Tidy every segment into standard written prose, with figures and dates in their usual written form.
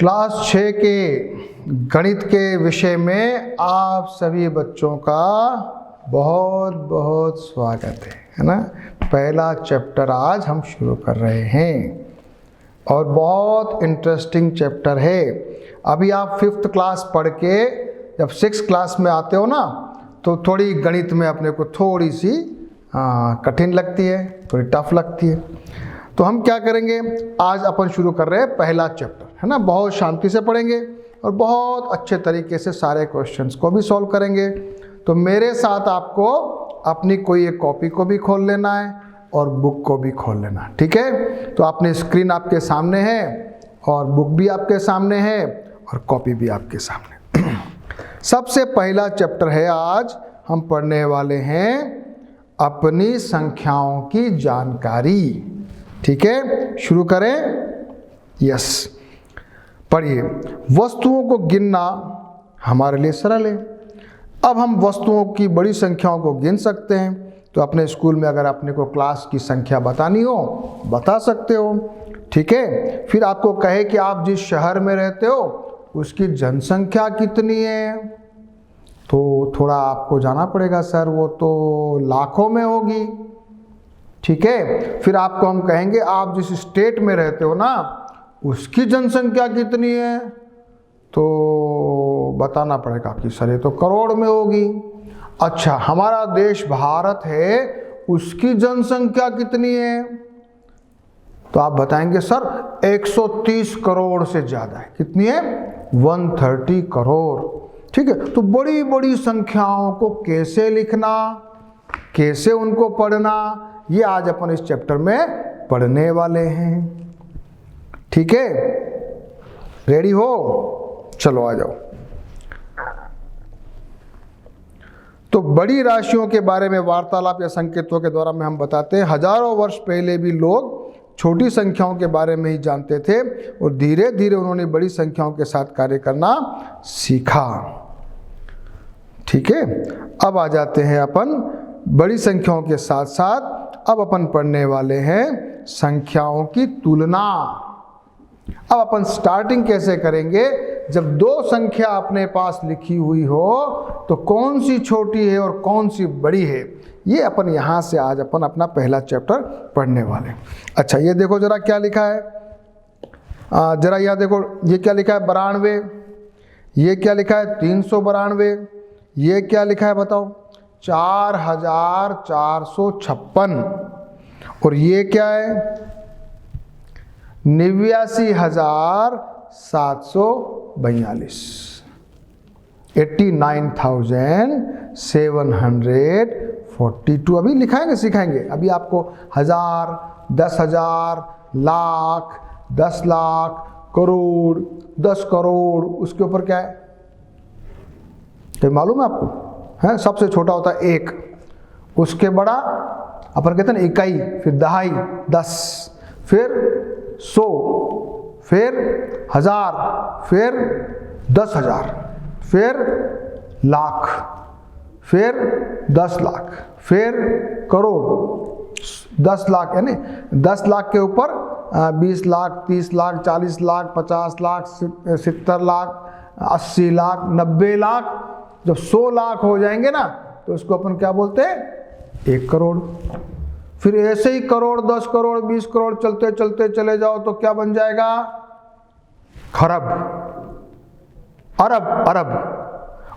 Class 6 के गणित के विषय में आप सभी बच्चों का बहुत बहुत स्वागत है ना। पहला चैप्टर आज हम शुरू कर रहे हैं और बहुत इंटरेस्टिंग चैप्टर है। अभी आप 5th क्लास पढ़ के जब 6th क्लास में आते हो ना, तो थोड़ी गणित में अपने को थोड़ी सी कठिन लगती है, थोड़ी टफ लगती है। तो हम क्या करेंगे, आज अपन शुरू कर रहे हैं पहला चैप्टर, है ना। बहुत शांति से पढ़ेंगे और बहुत अच्छे तरीके से सारे क्वेश्चंस को भी सॉल्व करेंगे। तो मेरे साथ आपको अपनी कोई एक कॉपी को भी खोल लेना है और बुक को भी खोल लेना, ठीक है। तो अपनी स्क्रीन आपके सामने है और बुक भी आपके सामने है और कॉपी भी आपके सामने। सबसे पहला चैप्टर है, आज हम पढ़ने वाले हैं अपनी संख्याओं की जानकारी, ठीक है। शुरू करें। यस, पढ़िए। वस्तुओं को गिनना हमारे लिए सरल है। अब हम वस्तुओं की बड़ी संख्याओं को गिन सकते हैं। तो अपने स्कूल में अगर अपने को क्लास की संख्या बतानी हो, बता सकते हो, ठीक है। फिर आपको कहे कि आप जिस शहर में रहते हो उसकी जनसंख्या कितनी है, तो थोड़ा आपको जाना पड़ेगा, सर वो तो लाखों में होगी, ठीक है। फिर आपको हम कहेंगे आप जिस स्टेट में रहते हो ना उसकी जनसंख्या कितनी है, तो बताना पड़ेगा कि सर ये तो करोड़ में होगी। अच्छा, हमारा देश भारत है, उसकी जनसंख्या कितनी है, तो आप बताएंगे सर 130 करोड़ से ज़्यादा है। कितनी है? 130 करोड़, ठीक है। तो बड़ी बड़ी संख्याओं को कैसे लिखना, कैसे उनको पढ़ना, ये आज अपन इस चैप्टर में पढ़ने वाले हैं, ठीक है। रेडी हो? चलो आ जाओ। तो बड़ी राशियों के बारे में वार्तालाप या संकेतों के द्वारा में हम बताते हैं, हजारों वर्ष पहले भी लोग छोटी संख्याओं के बारे में ही जानते थे और धीरे धीरे उन्होंने बड़ी संख्याओं के साथ कार्य करना सीखा, ठीक है। अब आ जाते हैं अपन बड़ी संख्याओं के साथ साथ अब अपन पढ़ने वाले हैं संख्याओं की तुलना। अब अपन स्टार्टिंग कैसे करेंगे, जब दो संख्या अपने पास लिखी हुई हो तो कौन सी छोटी है और कौन सी बड़ी है, ये अपन यहाँ से आज अपन अपना पहला चैप्टर पढ़ने वाले। अच्छा, ये देखो जरा क्या लिखा है, जरा यह देखो, ये क्या लिखा है 92, ये क्या लिखा है 392, ये क्या लिखा है बताओ 4456, और ये क्या है 89,742, 89,742। अभी लिखाएंगे, सिखाएंगे। अभी आपको 1000, 10,000, लाख, 10 लाख, करोड़, 10 करोड़, उसके ऊपर क्या है, तो मालूम है आपको, है सबसे छोटा होता है 1, उसके बड़ा अपन कहते हैं ना इकाई, फिर दहाई 10, फिर 100, फिर 1000, फिर 10,000, फिर लाख, फिर 10 लाख, फिर करोड़, 10 लाख, यानी 10 लाख के ऊपर 20 लाख, 30 लाख, 40 लाख, 50 लाख, 70 लाख, 80 लाख, 90 लाख। जब 100 लाख हो जाएंगे ना तो उसको अपन क्या बोलते हैं, 1 करोड़। फिर ऐसे ही करोड़, 10 करोड़, 20 करोड़ चलते चलते चले जाओ तो क्या बन जाएगा, खरब, अरब, अरब,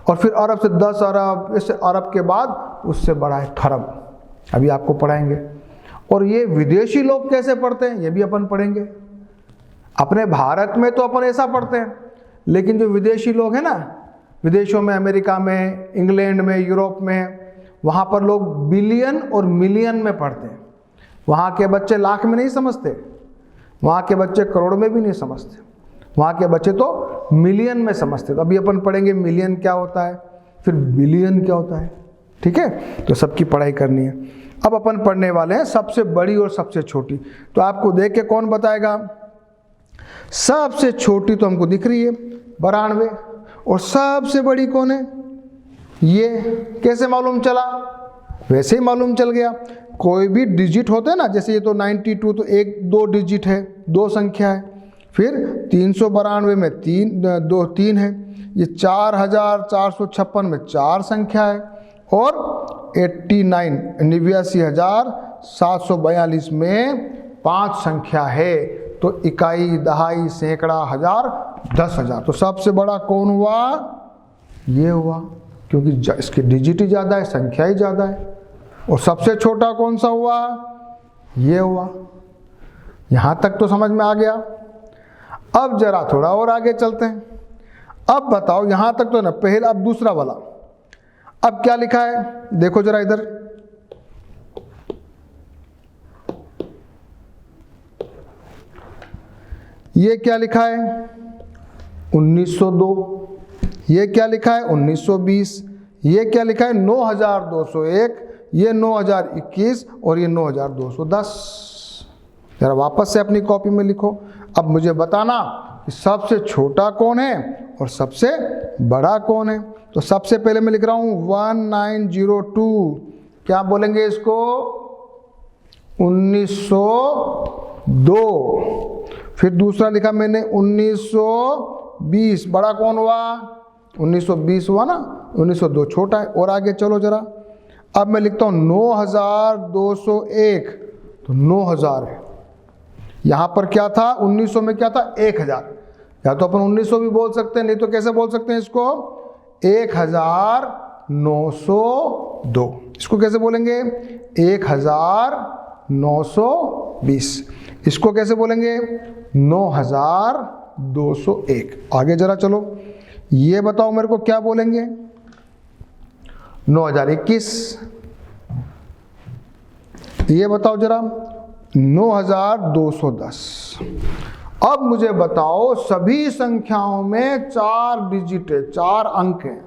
और फिर अरब से 10 अरब, इससे अरब के बाद उससे बड़ा है खरब। अभी आपको पढ़ाएंगे। और ये विदेशी लोग कैसे पढ़ते हैं ये भी अपन पढ़ेंगे। अपने भारत में तो अपन ऐसा पढ़ते हैं, लेकिन जो विदेशी लोग हैं ना, विदेशों में, अमेरिका में, इंग्लैंड में, यूरोप में, वहाँ पर लोग बिलियन और मिलियन में पढ़ते हैं। वहाँ के बच्चे लाख में नहीं समझते, वहाँ के बच्चे करोड़ में भी नहीं समझते, वहाँ के बच्चे तो मिलियन में समझते। तो अभी अपन पढ़ेंगे मिलियन क्या होता है, फिर बिलियन क्या होता है, ठीक है। तो सबकी पढ़ाई करनी है। अब अपन पढ़ने वाले हैं सबसे बड़ी और सबसे छोटी। तो आपको देख के कौन बताएगा, सबसे छोटी तो हमको दिख रही है 92, और सबसे बड़ी कौन है, ये कैसे मालूम चला, वैसे ही मालूम चल गया। कोई भी डिजिट होते हैं ना, जैसे ये तो 92, तो 1 2 डिजिट है, 2 संख्या है। फिर 392 में 3 है, ये 4456 में 4 संख्या है, और 89,742 में 5 संख्या है। तो इकाई, दहाई, सैकड़ा, हजार, 10,000। तो सबसे बड़ा कौन हुआ? ये हुआ, क्योंकि इसके डिजिट ही ज़्यादा है, संख्या ही ज़्यादा है। और सबसे छोटा कौन सा हुआ? ये हुआ। यहाँ तक तो समझ में आ गया। अब जरा थोड़ा और आगे चलते हैं। अब बताओ, यहाँ तक तो ना पहला, अब दूसरा वाला। अब क्या लिखा है देखो जरा इधर, ये क्या लिखा है? 1902। ये क्या लिखा है? 1920। ये क्या लिखा है? 9201। ये 9021 और ये 9210। जरा वापस से अपनी कॉपी में लिखो। अब मुझे बताना कि सबसे छोटा कौन है और सबसे बड़ा कौन है। तो सबसे पहले मैं लिख रहा हूं 1902। क्या बोलेंगे इसको? 1902। फिर दूसरा लिखा मैंने 1920। बड़ा कौन हुआ? 1920 हुआ ना, 1902 छोटा है। और आगे चलो जरा। अब मैं लिखता हूं 9201। तो 9000 है। यहां पर क्या था? 1900 में क्या था? 1000। या तो अपन 1900 भी बोल सकते हैं, नहीं तो कैसे बोल सकते हैं इसको? 1902। इसको कैसे बोलेंगे? 1920। इसको कैसे बोलेंगे? 9201। आगे जरा चलो, ये बताओ मेरे को क्या बोलेंगे? 9021। ये बताओ जरा 9210। अब मुझे बताओ, सभी संख्याओं में 4 डिजिट है, 4 अंक हैं।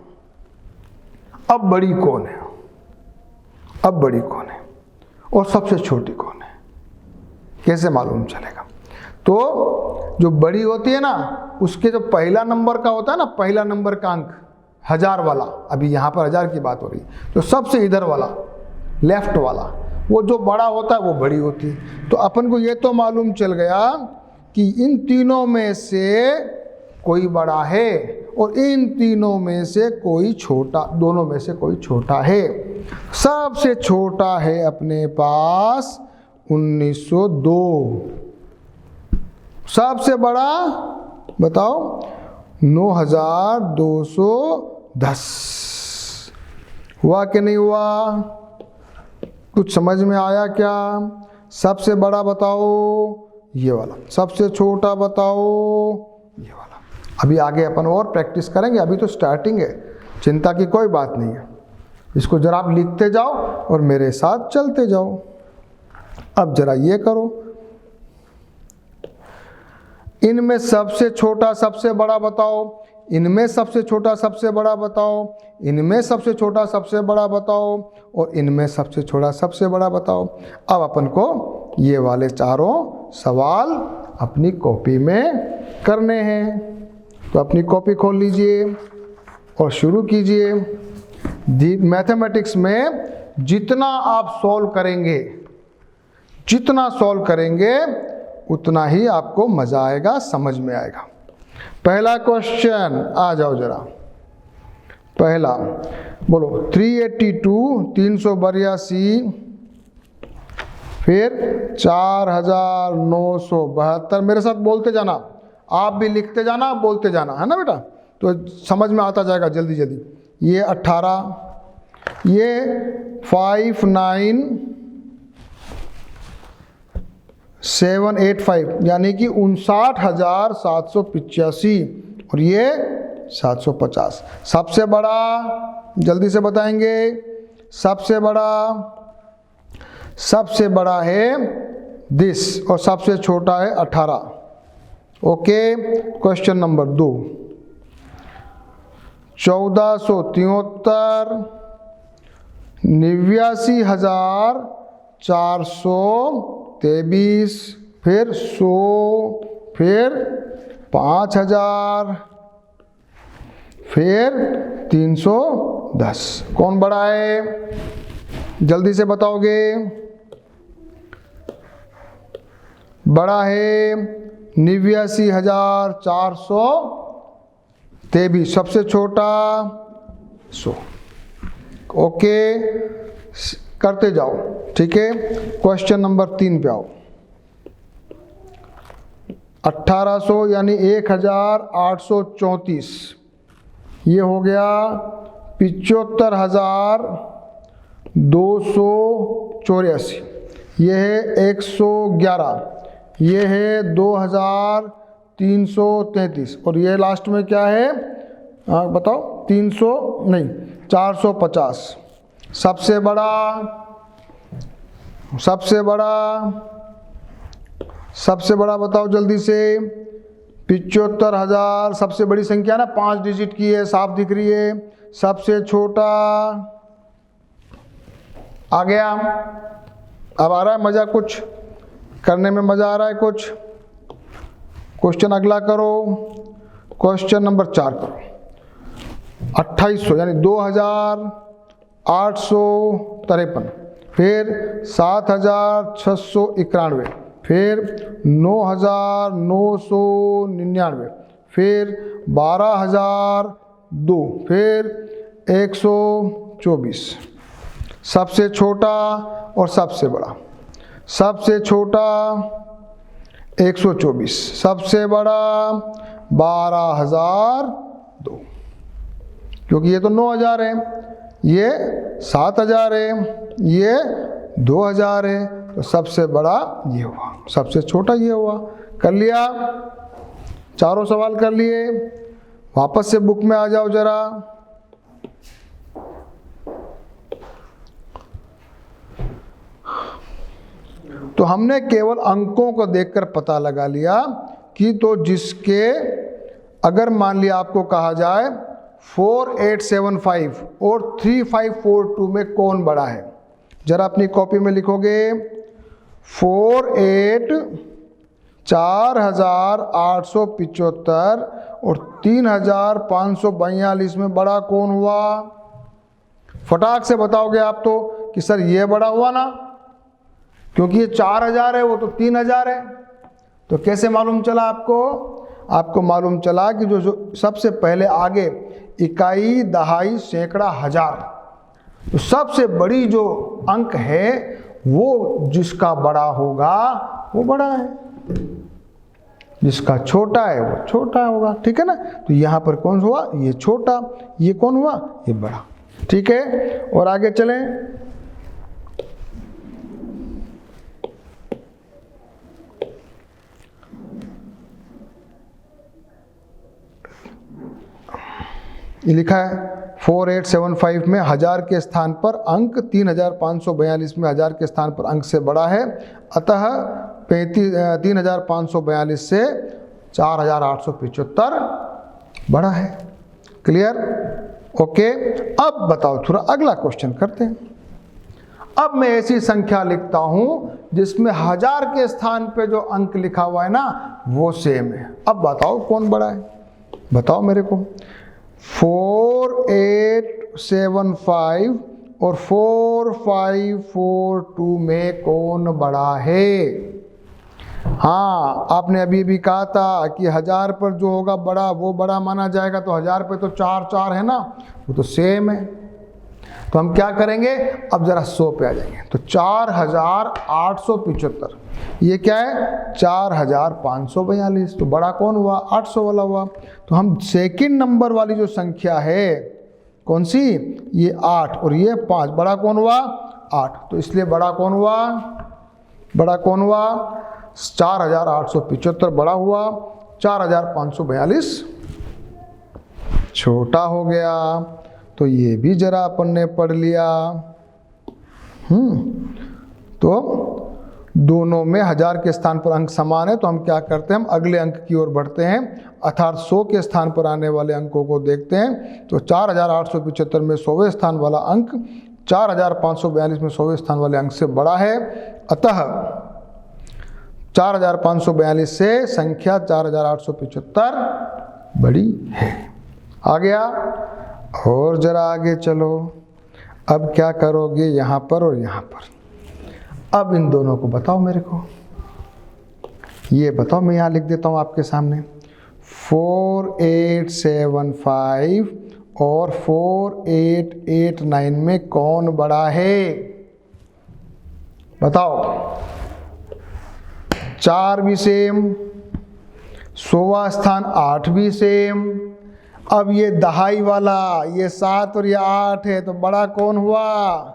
अब बड़ी कौन है? अब बड़ी कौन है और सबसे छोटी कौन है? कैसे मालूम चलेगा? तो जो बड़ी होती है ना, उसके जो पहला नंबर का होता है ना, पहला नंबर का अंक 1000 वाला, अभी यहाँ पर 1000 की बात हो रही है, तो सबसे इधर वाला, लेफ्ट वाला, वो जो बड़ा होता है वो बड़ी होती है। तो अपन को ये तो मालूम चल गया कि इन तीनों में से कोई बड़ा है और इन तीनों में से कोई छोटा, दोनों में से कोई छोटा है। सबसे छोटा है अपने पास 1902। सबसे बड़ा बताओ 9210। हुआ कि नहीं हुआ? कुछ समझ में आया क्या? सबसे बड़ा बताओ ये वाला, सबसे छोटा बताओ ये वाला। अभी आगे अपन और प्रैक्टिस करेंगे, अभी तो स्टार्टिंग है, चिंता की कोई बात नहीं है। इसको जरा आप लिखते जाओ और मेरे साथ चलते जाओ। अब जरा ये करो, इनमें सबसे छोटा सबसे बड़ा बताओ, इनमें सबसे छोटा सबसे बड़ा बताओ, इनमें सबसे छोटा सबसे बड़ा बताओ, और इनमें सबसे छोटा सबसे बड़ा बताओ। अब अपन को ये वाले चारों सवाल अपनी कॉपी में करने हैं। तो अपनी कॉपी खोल लीजिए और शुरू कीजिए। मैथमेटिक्स में जितना आप सॉल्व करेंगे, जितना सॉल्व करेंगे उतना ही आपको मजा आएगा, समझ में आएगा। पहला क्वेश्चन, आ जाओ जरा। पहला बोलो 382, 382, फिर 4972। मेरे साथ बोलते जाना, आप भी लिखते जाना, बोलते जाना, है ना बेटा? तो समझ में आता जाएगा जल्दी जल्दी। ये 18, ये 59785 यानी कि 59,785, और ये 750। सबसे बड़ा जल्दी से बताएंगे, सबसे बड़ा है दिस और सबसे छोटा है 18। ओके, क्वेश्चन नंबर 2, 1473, 89,423, फिर 100, फिर 5,000, फिर 310। कौन बड़ा है? जल्दी से बताओगे। बड़ा है 89,423, सबसे छोटा 100। ओके, करते जाओ। ठीक है, क्वेश्चन नंबर 3 पे आओ। 1800 यानी 1834, ये हो गया 75,284, ये है 111, ये है 2,333, और ये लास्ट में क्या है? बताओ। 300 नहीं, 450। सबसे बड़ा, सबसे बड़ा, सबसे बड़ा बताओ जल्दी से। 75,000 सबसे बड़ी संख्या ना, 5 डिजिट की है, साफ दिख रही है। सबसे छोटा आ गया। अब आ रहा है मजा, कुछ करने में मजा आ रहा है कुछ। क्वेश्चन अगला करो, क्वेश्चन नंबर 4 करो। 2800 यानी 2,853, फिर 7,691, फिर 9,999, फिर 12,002, फिर 124। सबसे छोटा और सबसे बड़ा। सबसे छोटा 124, सबसे बड़ा 12,002, क्योंकि ये तो 9,000 है, ये 7,000 है, ये 2,000 है, तो सबसे बड़ा ये हुआ, सबसे छोटा ये हुआ। कर लिया? चारों सवाल कर लिए? वापस से बुक में आ जाओ जरा। तो हमने केवल अंकों को देखकर पता लगा लिया कि तो जिसके, अगर मान लिया आपको कहा जाए 4875 और 3542 में कौन बड़ा है, जरा अपनी कॉपी में लिखोगे। 4,875 और 3,542 में बड़ा कौन हुआ? फटाक से बताओगे आप तो कि सर ये बड़ा हुआ ना, क्योंकि ये 4,000 है, वो तो 3,000 है। तो कैसे मालूम चला आपको? आपको मालूम चला कि जो सबसे पहले आगे इकाई, दहाई, सैकड़ा, हजार, तो सबसे बड़ी जो अंक है वो जिसका बड़ा होगा वो बड़ा है, जिसका छोटा है वो छोटा होगा। ठीक है ना? तो यहां पर कौन हुआ? ये छोटा। ये कौन हुआ? ये बड़ा। ठीक है, और आगे चलें। ये लिखा है 4875 में हजार के स्थान पर अंक 3,542 में हजार के स्थान पर अंक से बड़ा है, अतः 3,542 से 4,875 बड़ा है। क्लियर? ओके। अब बताओ, थोड़ा अगला क्वेश्चन करते हैं। अब मैं ऐसी संख्या लिखता हूं जिसमें हजार के स्थान पे जो अंक लिखा हुआ है ना वो सेम है। अब बताओ कौन बड़ा है, बताओ मेरे को। 4875 और 4542 में कौन बड़ा है? हाँ, आपने अभी भी कहा था कि हजार पर जो होगा बड़ा वो बड़ा माना जाएगा, तो हजार पे तो 4 है ना, वो तो सेम है। तो हम क्या करेंगे? अब जरा 100 पे आ जाएंगे। तो 4,875 ये क्या है? 4,542। तो बड़ा कौन हुआ? 800 वाला हुआ। तो हम सेकंड नंबर वाली जो संख्या है कौन सी? ये 8 और ये 5, बड़ा कौन हुआ? 8। तो इसलिए बड़ा कौन हुआ? बड़ा कौन हुआ? 4,875 बड़ा हुआ, 4,542 छोटा हो गया। तो ये भी जरा अपन ने पढ़ लिया। तो दोनों में हजार के स्थान पर अंक समान है, तो हम क्या करते हैं? हम अगले अंक की ओर बढ़ते हैं, अर्थात 100 के स्थान पर आने वाले अंकों को देखते हैं। तो 4,875 में 100वें स्थान वाला अंक 4,542 में 100वें स्थान वाले अंक से बड़ा है, अतः 4,542 से संख्या 4,875 बड़ी है। आ गया? और जरा आगे चलो। अब क्या करोगे? यहाँ पर और यहाँ पर। अब इन दोनों को बताओ मेरे को। ये बताओ, मैं यहाँ लिख देता हूँ आपके सामने। 4875 और 4889 में कौन बड़ा है? बताओ। 4 भी सेम, 100वां स्थान 8 भी सेम। अब ये दहाई वाला, ये 7 और ये 8 है, तो बड़ा कौन हुआ?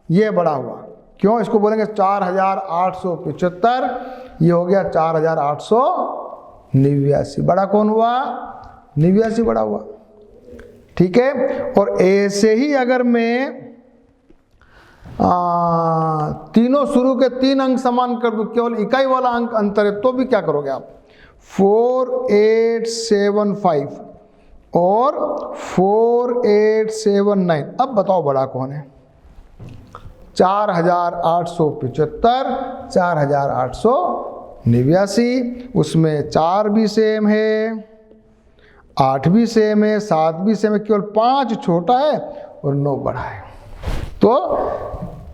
ये बड़ा हुआ। क्यों? इसको बोलेंगे 4875, ये हो गया 4889। बड़ा कौन हुआ? 89 बड़ा हुआ। ठीक है। और ऐसे ही अगर मैं तीनों शुरू के 3 अंक समान कर दूं, केवल इकाई वाला अंक अंतर है, तो भी क्या करोगे आप? 4875 और 4879। अब बताओ बड़ा कौन है? 4875, 4889। उसमें 4 भी सेम है, 8 भी सेम है, 7 भी सेम है, केवल 5 छोटा है और 9 बड़ा है। तो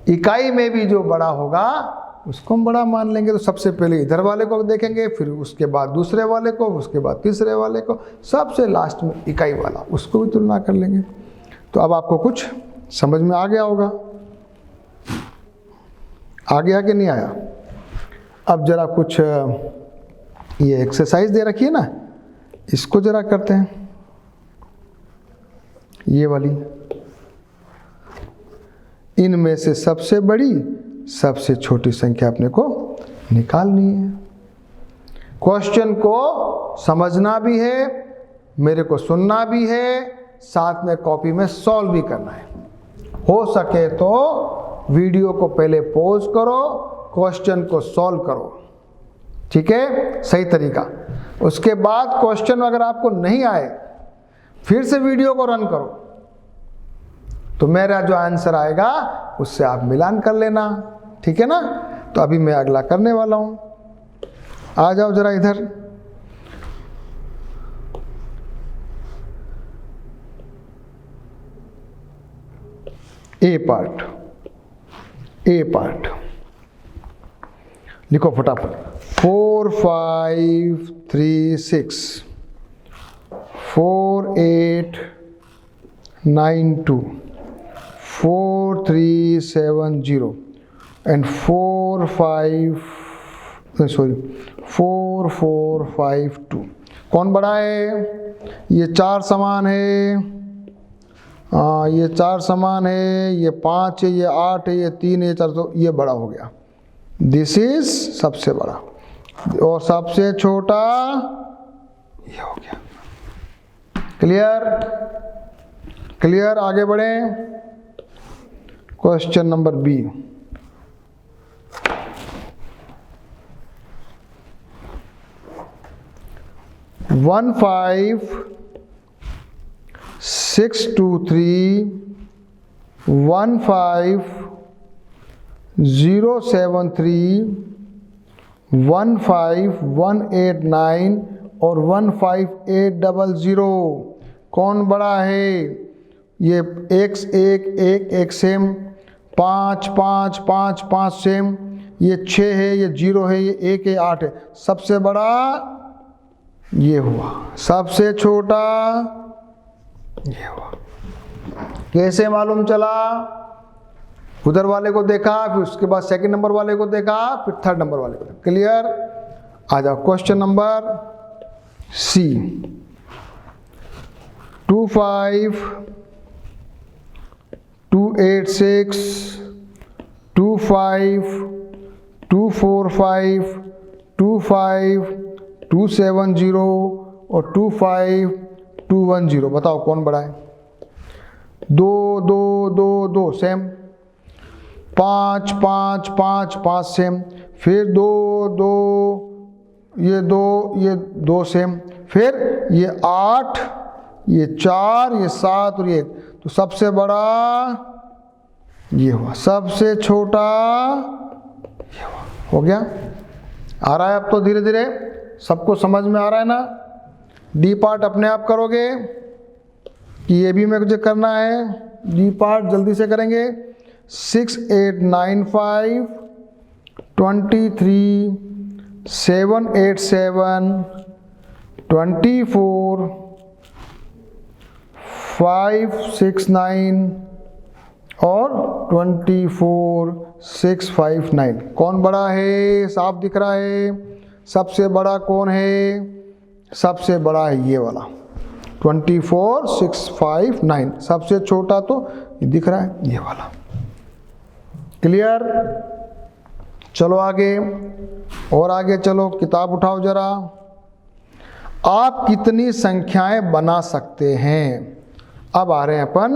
इकाई में भी जो बड़ा होगा उसको हम बड़ा मान लेंगे। तो सबसे पहले इधर वाले को देखेंगे, फिर उसके बाद दूसरे वाले को, उसके बाद तीसरे वाले को, सबसे लास्ट में इकाई वाला, उसको भी तुलना कर लेंगे। तो अब आपको कुछ समझ में आ गया होगा। आ गया कि नहीं आया? अब जरा कुछ ये एक्सरसाइज दे रखी है ना, इसको जरा करते हैं। ये वाली, इनमें से सबसे बड़ी सबसे छोटी संख्या अपने को निकालनी है। क्वेश्चन को समझना भी है, मेरे को सुनना भी है, साथ में कॉपी में सॉल्व भी करना है। हो सके तो वीडियो को पहले पॉज करो, क्वेश्चन को सॉल्व करो। ठीक है, सही तरीका। उसके बाद क्वेश्चन अगर आपको नहीं आए, फिर से वीडियो को रन करो, तो मेरा जो आंसर आएगा उससे आप मिलान कर लेना। ठीक है ना? तो अभी मैं अगला करने वाला हूं। आ जाओ जरा इधर। ए पार्ट लिखो फटाफट। 4 5 3 6 4 8 9 2 4 3 7 0 and 4 5 4 4 5 2। कौन बड़ा है? ये 4 समान है, ये 4 समान है, ये 5 है, ये 8 है, ये 3 है, ये 4, तो ये बड़ा हो गया। दिस इज सबसे बड़ा, और सबसे छोटा ये हो गया। क्लियर? क्लियर? आगे बढ़े। Question number B. वन 5 6 2 3 1 5 0 7 3 1 5 1 8 9 और 1 5 8 0 कौन बड़ा है? ये x 1 1 1 सेम, 5 5 5 5 सेम, ये 6 है, ये 0 है, ये 1 है, 8 है। सबसे बड़ा ये हुआ, सबसे छोटा ये हुआ। कैसे मालूम चला? उधर वाले को देखा, फिर उसके बाद सेकंड नंबर वाले को देखा, फिर थर्ड नंबर वाले को देखा। क्लियर? आ जाओ क्वेश्चन नंबर सी। 2 5 2 8 6 2 5 2 4 5 2 5 2 7 0 और 2 5 2 1 0। बताओ कौन बड़ा है? 2 2 2 2 सेम, 5 5 5 5 सेम, फिर 2 2 ये 2 सेम, फिर ये 8, ये 4, ये 7 और ये 1। तो सबसे बड़ा ये हुआ, सबसे छोटा ये हुआ। हो गया? आ रहा है अब तो धीरे धीरे सबको समझ में आ रहा है ना? डी पार्ट अपने आप करोगे कि ये भी मुझे करना है? डी पार्ट जल्दी से करेंगे। 6 8 9 5 23 787, 24, 569 और 24659। कौन बड़ा है? साफ दिख रहा है। सबसे बड़ा कौन है? सबसे बड़ा है ये वाला 24659। सबसे छोटा तो दिख रहा है ये वाला। क्लियर? चलो आगे, और आगे चलो, किताब उठाओ जरा। आप कितनी संख्याएं बना सकते हैं? अब आ रहे हैं अपन,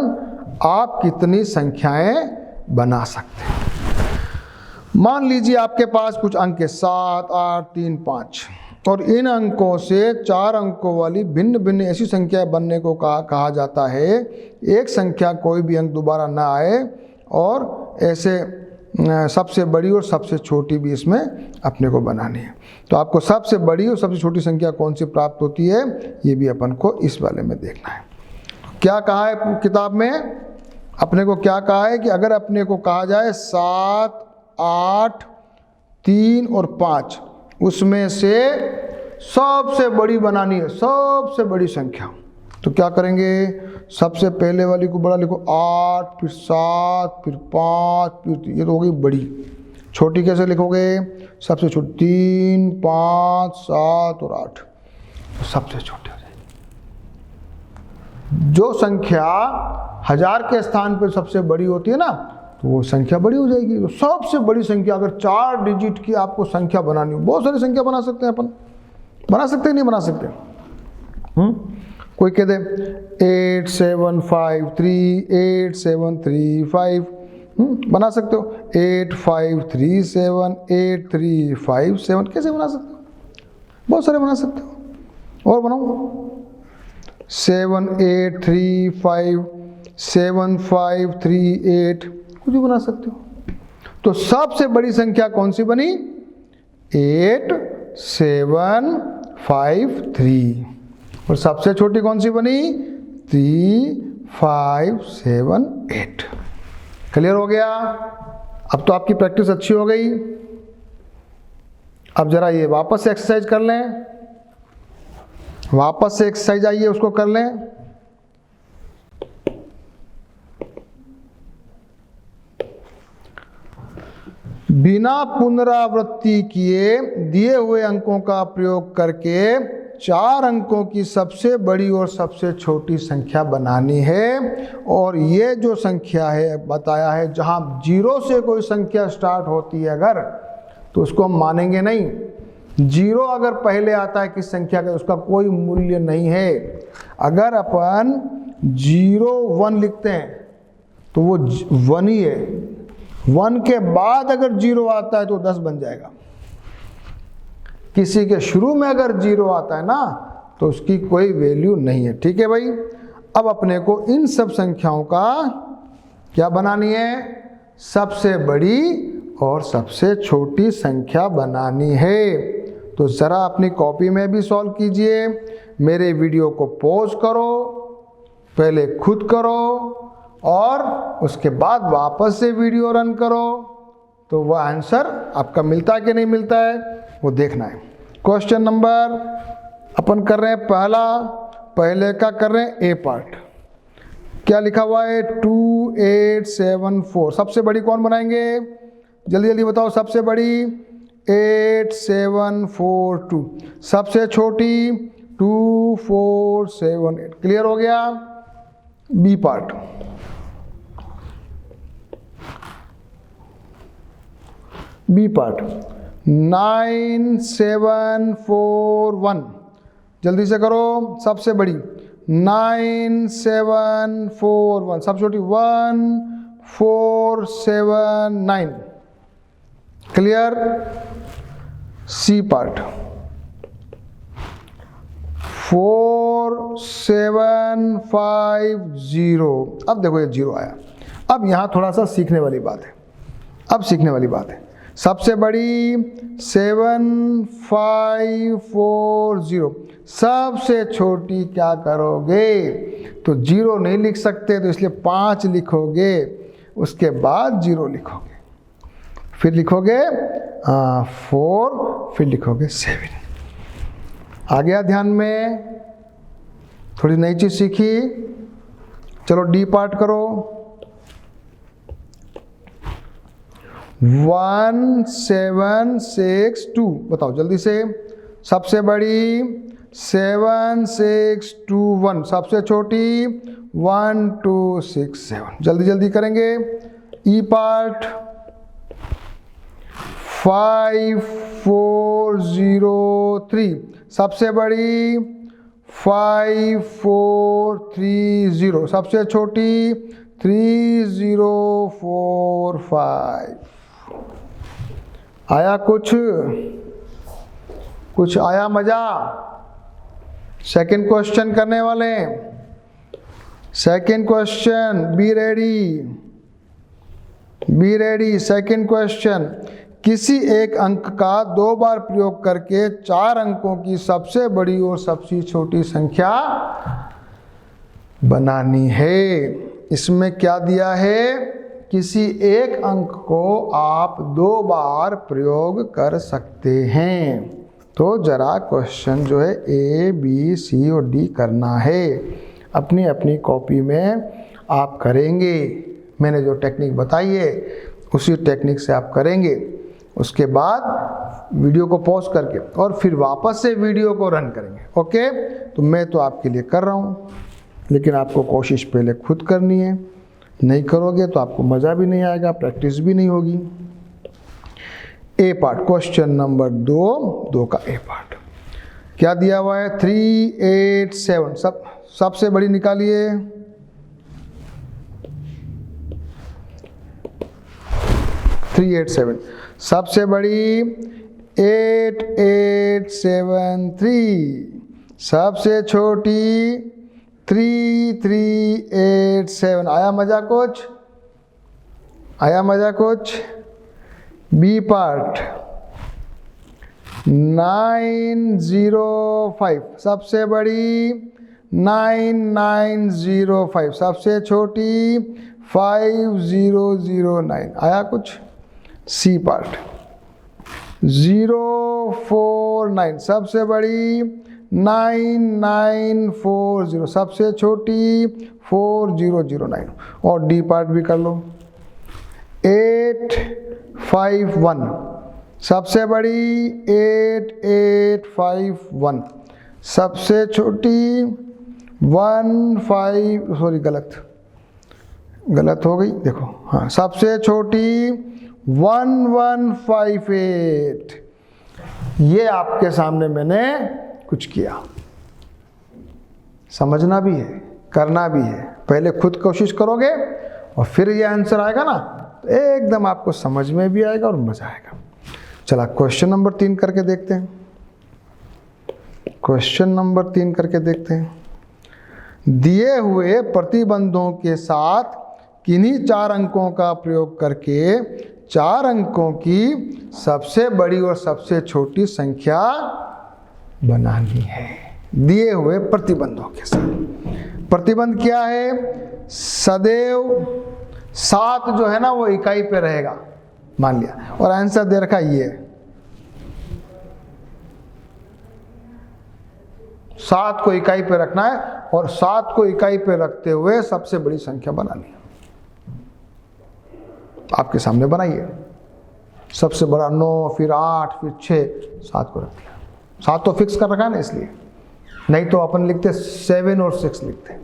आप कितनी संख्याएं बना सकते हैं। मान लीजिए आपके पास कुछ अंक है 7, 8, 3, 5, और इन अंकों से 4 अंकों वाली भिन्न भिन्न ऐसी संख्याएं बनने को कहा जाता है। एक संख्या कोई भी अंक दोबारा ना आए, और ऐसे सबसे बड़ी और सबसे छोटी भी इसमें अपने को बनानी है। तो आपको सबसे बड़ी और सबसे छोटी संख्या कौन सी प्राप्त होती है, ये भी अपन को इस वाले में देखना है। क्या कहा है किताब में? अपने को क्या कहा है कि अगर अपने को कहा जाए 7, 8, 3 और 5, उसमें से सबसे बड़ी बनानी है, सबसे बड़ी संख्या, तो क्या करेंगे? सबसे पहले वाली को बड़ा लिखो 8, फिर 7, फिर 5, फिर ये तो हो गई बड़ी। छोटी कैसे लिखोगे? सबसे छोटी 3, 5, 7 और 8, तो सबसे छोटी हो जाएगी। जो संख्या 1000 के स्थान पर सबसे बड़ी होती है ना, तो वो संख्या बड़ी हो जाएगी। तो सबसे बड़ी संख्या, अगर 4 डिजिट की आपको संख्या बनानी हो, बहुत सारी संख्या बना सकते हैं अपन, बना सकते हैं, नहीं बना सकते? कोई कह दे 8753, 8735, बना सकते हो। 8537, 8357, कैसे बना सकते हो? बहुत सारे बना सकते हो। और बनाओ 7835, 7538, कुछ भी बना सकते हो। तो सबसे बड़ी संख्या कौन सी बनी? 8753। और सबसे छोटी कौन सी बनी? 3578। क्लियर हो गया? अब तो आपकी प्रैक्टिस अच्छी हो गई। अब जरा ये वापस से एक्सरसाइज कर लें, वापस से एक्सरसाइज आइए उसको कर लें। बिना पुनरावृत्ति किए दिए हुए अंकों का प्रयोग करके 4 अंकों की सबसे बड़ी और सबसे छोटी संख्या बनानी है। और ये जो संख्या है बताया है, जहां 0 से कोई संख्या स्टार्ट होती है अगर, तो उसको हम मानेंगे नहीं। 0 अगर पहले आता है किस संख्या का, उसका कोई मूल्य नहीं है। अगर अपन 0, 1 लिखते हैं तो वो 1 ही है। 1 के बाद अगर 0 आता है तो 10 बन जाएगा। किसी के शुरू में अगर 0 आता है ना, तो उसकी कोई वैल्यू नहीं है। ठीक है भाई? अब अपने को इन सब संख्याओं का क्या बनानी है? सबसे बड़ी और सबसे छोटी संख्या बनानी है। तो ज़रा अपनी कॉपी में भी सॉल्व कीजिए। मेरे वीडियो को पॉज करो, पहले खुद करो, और उसके बाद वापस से वीडियो रन करो, तो वह आंसर आपका मिलता है कि नहीं मिलता है वो देखना है। क्वेश्चन नंबर अपन कर रहे हैं पहले का कर रहे हैं ए पार्ट। क्या लिखा हुआ है? 2874। सबसे बड़ी कौन बनाएंगे? जल्दी जल्दी बताओ। सबसे बड़ी 8742, सबसे छोटी 2478। क्लियर हो गया? B part. बी पार्ट 9741, जल्दी से करो। सबसे बड़ी 9741, सबसे छोटी 1479। क्लियर? C part 4750। अब देखो ये 0 आया। अब यहाँ थोड़ा सा सीखने वाली बात है। अब सीखने वाली बात है। सबसे बड़ी 7540, सबसे छोटी क्या करोगे? तो 0 नहीं लिख सकते, तो इसलिए 5 लिखोगे, उसके बाद 0 लिखोगे, फिर लिखोगे 4, फिर लिखोगे 7। आ गया ध्यान में? थोड़ी नई चीज सीखी। चलो डी पार्ट करो। 1 7 6 2, बताओ जल्दी से। सबसे बड़ी 7 6 2 1, सबसे छोटी 1 2 6 7। जल्दी जल्दी करेंगे। ई पार्ट 5 4 0 3, सबसे बड़ी 5 4 3 0, सबसे छोटी 3 0 4 5। आया कुछ आया मजा? सेकंड क्वेश्चन करने वाले। Second question, be ready. Second question, किसी एक अंक का 2 बार प्रयोग करके 4 अंकों की सबसे बड़ी और सबसे छोटी संख्या बनानी है। इसमें क्या दिया है? किसी एक अंक को आप 2 बार प्रयोग कर सकते हैं। तो जरा क्वेश्चन जो है ए बी सी और डी करना है। अपनी अपनी कॉपी में आप करेंगे। मैंने जो टेक्निक बताई है उसी टेक्निक से आप करेंगे। उसके बाद वीडियो को पॉज करके और फिर वापस से वीडियो को रन करेंगे। ओके? तो मैं तो आपके लिए कर रहा हूँ, लेकिन आपको कोशिश पहले खुद करनी है। नहीं करोगे तो आपको मज़ा भी नहीं आएगा, प्रैक्टिस भी नहीं होगी। ए पार्ट, क्वेश्चन नंबर 2 का ए पार्ट क्या दिया हुआ है? 3 8 7, सबसे बड़ी निकालिए। 3 8 7, सबसे बड़ी 8 8 7 3, सबसे छोटी 3 3 8 7। आया मजा कुछ? बी पार्ट 9 0 5, सबसे बड़ी 9 9 0 5, सबसे छोटी 5 0 0 9। आया कुछ? सी पार्ट 0 4 9, सबसे बड़ी 9 9 4 0, सबसे छोटी 4 0 0 9। और डी पार्ट भी कर लो। 8 5 1, सबसे बड़ी 8 8 5 1, सबसे छोटी 1 5, सॉरी गलत हो गई, देखो। हाँ, सबसे छोटी 1 1 5 8। ये आपके सामने मैंने कुछ किया। समझना भी है, करना भी है। पहले खुद कोशिश करोगे और फिर ये आंसर आएगा ना, तो एकदम आपको समझ में भी आएगा और मजा आएगा। चला क्वेश्चन नंबर 3 करके देखते हैं। क्वेश्चन नंबर 3 करके देखते हैं। दिए हुए प्रतिबंधों के साथ किन्हीं 4 अंकों का प्रयोग करके 4 अंकों की सबसे बड़ी और सबसे छोटी संख्या बनानी है। दिए हुए प्रतिबंधों के साथ। प्रतिबंध क्या है? सदैव 7 जो है ना वो इकाई पे रहेगा, मान लिया, और आंसर दे रखा ये 7 को इकाई पे रखना है और 7 को इकाई पे रखते हुए सबसे बड़ी संख्या बनानी है। आपके सामने बनाइए। सबसे बड़ा 9, फिर 8, फिर 6, 7 को रख दिया। 7 तो फिक्स कर रखा है ना, इसलिए। नहीं तो अपन लिखते 7 और 6 लिखते।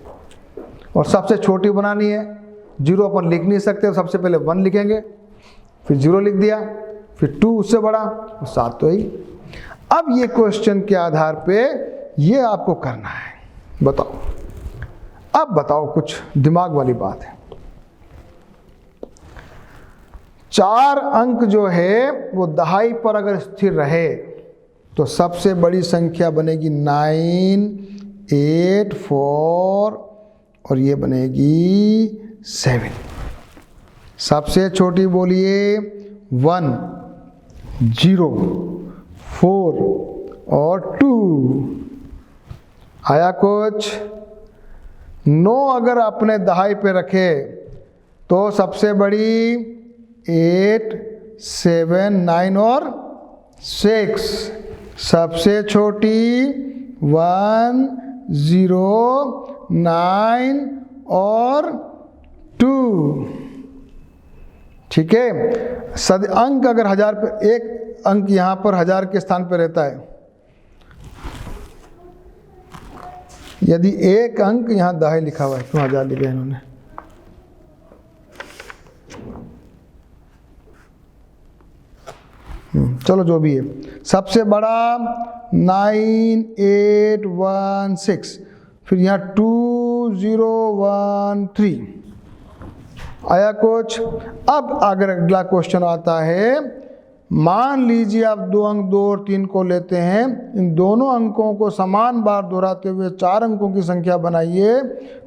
और सबसे छोटी बनानी है। 0 अपन लिख नहीं सकते, सबसे पहले 1 लिखेंगे, फिर 0 लिख दिया, फिर 2 उससे बड़ा, और 7 तो ही। अब ये क्वेश्चन के आधार पे ये आपको करना है। बताओ, अब बताओ, कुछ दिमाग वाली बात है। 4 अंक जो है वो दहाई पर अगर स्थिर रहे तो सबसे बड़ी संख्या बनेगी 9 8 4 और ये बनेगी 7। सबसे छोटी बोलिए 1 0 4 और 2। आया कुछ? 9 अगर अपने दहाई पे रखे तो सबसे बड़ी 8 7, 9 और 6। सबसे छोटी 1, 0, 9 और 2। ठीक है। अंक अगर 1000 पे, एक अंक यहाँ पर 1000 के स्थान पर रहता है, यदि एक अंक यहाँ दाएं लिखा हुआ है, क्यों 1000 लिखा है इन्होंने? चलो जो भी है, सबसे बड़ा 9, 8, 1, 6, फिर यहाँ 2, 0, 1, 3 आया कुछ। अब अगर अगला क्वेश्चन आता है, मान लीजिए आप 2 अंक 2 और 3 को लेते हैं, इन दोनों अंकों को समान बार दोहराते हुए 4 अंकों की संख्या बनाइए,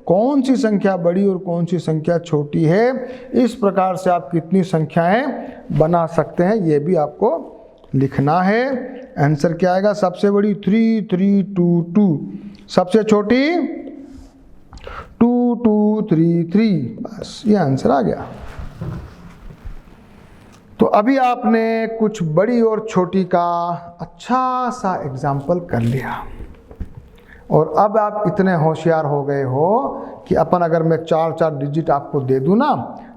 कौन सी संख्या बड़ी और कौन सी संख्या छोटी है। इस प्रकार से आप कितनी संख्याएं बना सकते हैं ये भी आपको लिखना है। आंसर क्या आएगा? सबसे बड़ी 3, 3, 2, 2, सबसे छोटी 2, 2, 3, 3। बस ये आंसर आ गया। तो अभी आपने कुछ बड़ी और छोटी का अच्छा सा एग्जाम्पल कर लिया, और अब आप इतने होशियार हो गए हो कि अपन अगर मैं 4 डिजिट आपको दे दूं ना,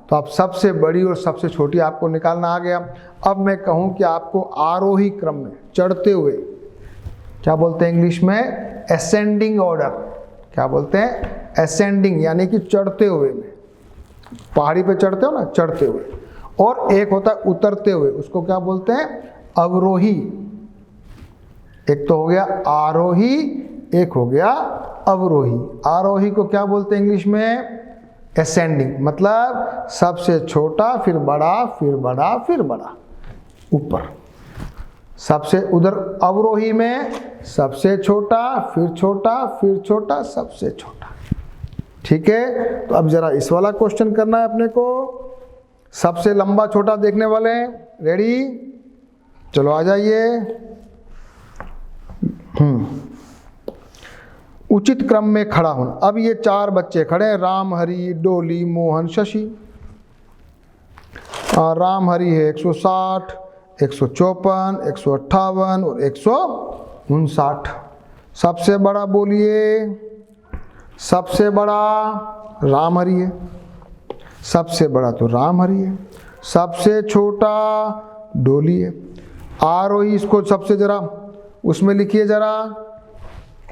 तो आप सबसे बड़ी और सबसे छोटी आपको निकालना आ गया। अब मैं कहूं कि आपको आरोही क्रम में, चढ़ते हुए, क्या बोलते हैं इंग्लिश में? Ascending order. क्या बोलते हैं? असेंडिंग, यानी कि चढ़ते हुए में। पहाड़ी पे चढ़ते हो ना, चढ़ते हुए। और एक होता है उतरते हुए, उसको क्या बोलते हैं? अवरोही। एक तो हो गया आरोही, एक हो गया अवरोही। आरोही को क्या बोलते हैं इंग्लिश में? असेंडिंग, मतलब सबसे छोटा, फिर बड़ा, फिर बड़ा, फिर बड़ा, ऊपर। सबसे उधर अवरोही में सबसे छोटा, फिर छोटा, फिर छोटा, सबसे छोटा। ठीक है। तो अब जरा इस वाला क्वेश्चन करना है अपने को। सबसे लंबा छोटा देखने वाले हैं, रेडी? चलो आ जाइए। उचित क्रम में खड़ा होना। अब ये 4 बच्चे खड़े हैं, राम, हरि, डोली, मोहन, शशि। राम हरि है 160, 154, 158 और 159। सबसे बड़ा बोलिए? सबसे बड़ा राम हरि है, सबसे बड़ा तो राम हरि है। सबसे छोटा डोली है। आरोही, इसको सबसे जरा उसमें लिखिए, जरा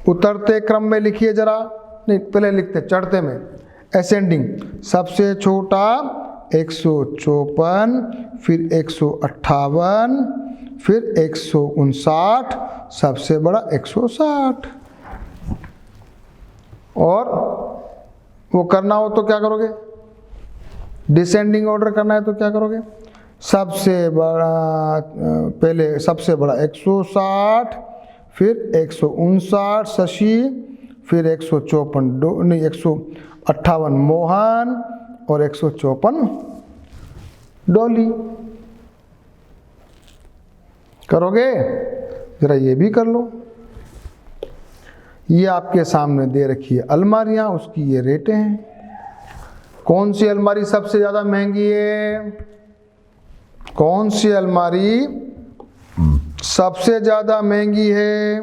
उतरते क्रम में लिखिए जरा, नहीं पहले लिखते चढ़ते में, असेंडिंग। सबसे छोटा 154, फिर 158, फिर 159, सबसे बड़ा 160। और वो करना हो तो क्या करोगे? डिसेंडिंग ऑर्डर करना है तो क्या करोगे? सबसे बड़ा पहले, सबसे बड़ा 160, फिर 159 शशि, फिर 154 नहीं 158 मोहन और 154 डोली। करोगे? जरा ये भी कर लो। ये आपके सामने दे रखी है अलमारियां, उसकी ये रेटें हैं। कौन सी अलमारी सबसे ज़्यादा महंगी है? कौन सी अलमारी सबसे ज़्यादा महंगी है?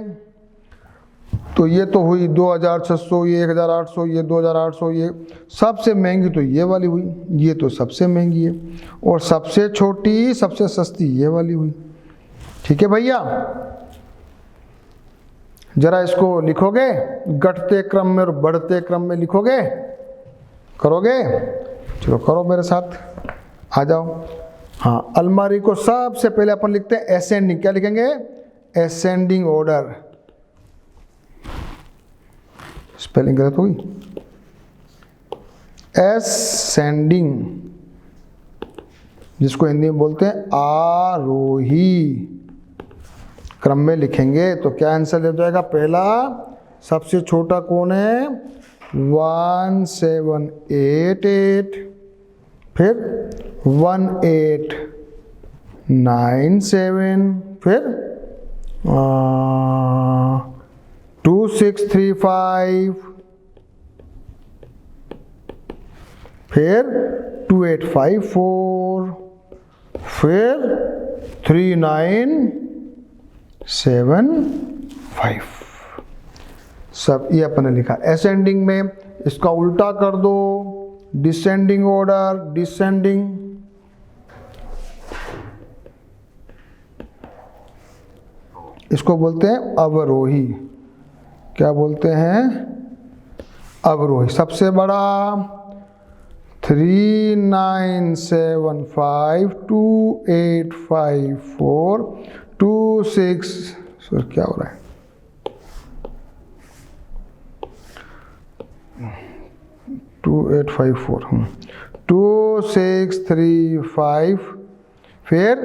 तो ये तो हुई 2600, ये 1800, ये 2800, ये सबसे महंगी तो ये वाली हुई, ये तो सबसे महंगी है। और सबसे छोटी, सबसे सस्ती ये वाली हुई। ठीक है भैया, जरा इसको लिखोगे घटते क्रम में और बढ़ते क्रम में लिखोगे? करोगे? चलो करो मेरे साथ, आ जाओ। हाँ, अलमारी को सबसे पहले अपन लिखते हैं असेंडिंग। क्या लिखेंगे? Ascending order. स्पेलिंग गलत हुई। असेंडिंग, जिसको हिंदी में बोलते हैं आरोही क्रम में लिखेंगे। तो क्या आंसर हो जाएगा? पहला सबसे छोटा कौन है? 1788, फिर 1897, फिर 2635, फिर 2854, फिर 3975 सब ये अपन ने लिखा। असेंडिंग में इसका उल्टा कर दो, डिसेंडिंग ऑर्डर, डिसेंडिंग, इसको बोलते हैं अवरोही। क्या बोलते हैं? अवरोही। सबसे बड़ा 3975 2854 26 क्या हो रहा है 2854 2635 फिर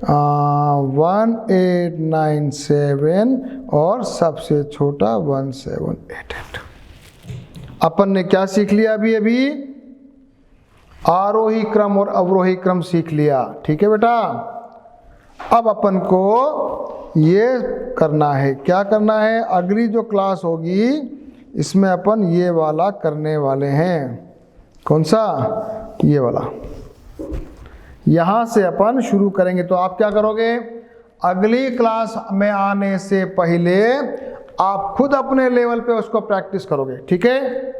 1897 और सबसे छोटा 1788। अपन ने क्या सीख लिया अभी आरोही क्रम और अवरोही क्रम सीख लिया। ठीक है बेटा, अब अपन को ये करना है, क्या करना है, अगली जो क्लास होगी इसमें अपन ये वाला करने वाले हैं। कौन सा? ये वाला। यहां से अपन शुरू करेंगे। तो आप क्या करोगे, अगली क्लास में आने से पहले आप खुद अपने लेवल पे उसको प्रैक्टिस करोगे। ठीक है,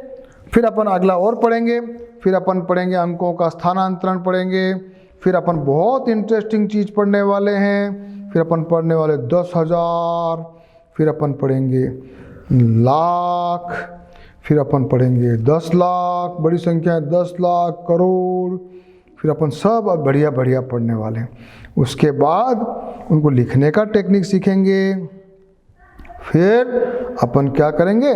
फिर अपन अगला और पढ़ेंगे, फिर अपन पढ़ेंगे अंकों का स्थानांतरण पढ़ेंगे, फिर अपन बहुत इंटरेस्टिंग चीज़ पढ़ने वाले हैं, फिर अपन पढ़ने वाले 10,000, फिर अपन पढ़ेंगे लाख, फिर अपन पढ़ेंगे 10 लाख, बड़ी संख्या है 10 लाख, करोड़, फिर अपन सब बढ़िया बढ़िया पढ़ने वाले हैं। उसके बाद उनको लिखने का टेक्निक सीखेंगे, फिर अपन क्या करेंगे,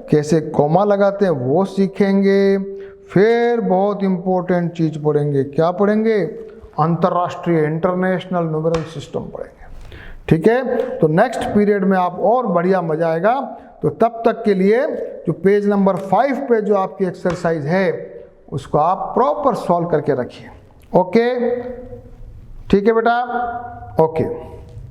कैसे कॉमा लगाते हैं वो सीखेंगे, फिर बहुत इंपॉर्टेंट चीज़ पढ़ेंगे। क्या पढ़ेंगे? अंतर्राष्ट्रीय इंटरनेशनल न्यूमेरल सिस्टम पढ़ेंगे। ठीक है, तो नेक्स्ट पीरियड में आप और बढ़िया मजा आएगा। तो तब तक के लिए जो पेज नंबर 5 पे जो आपकी एक्सरसाइज है उसको आप प्रॉपर सॉल्व करके रखिए। ओके, ठीक है बेटा, ओके।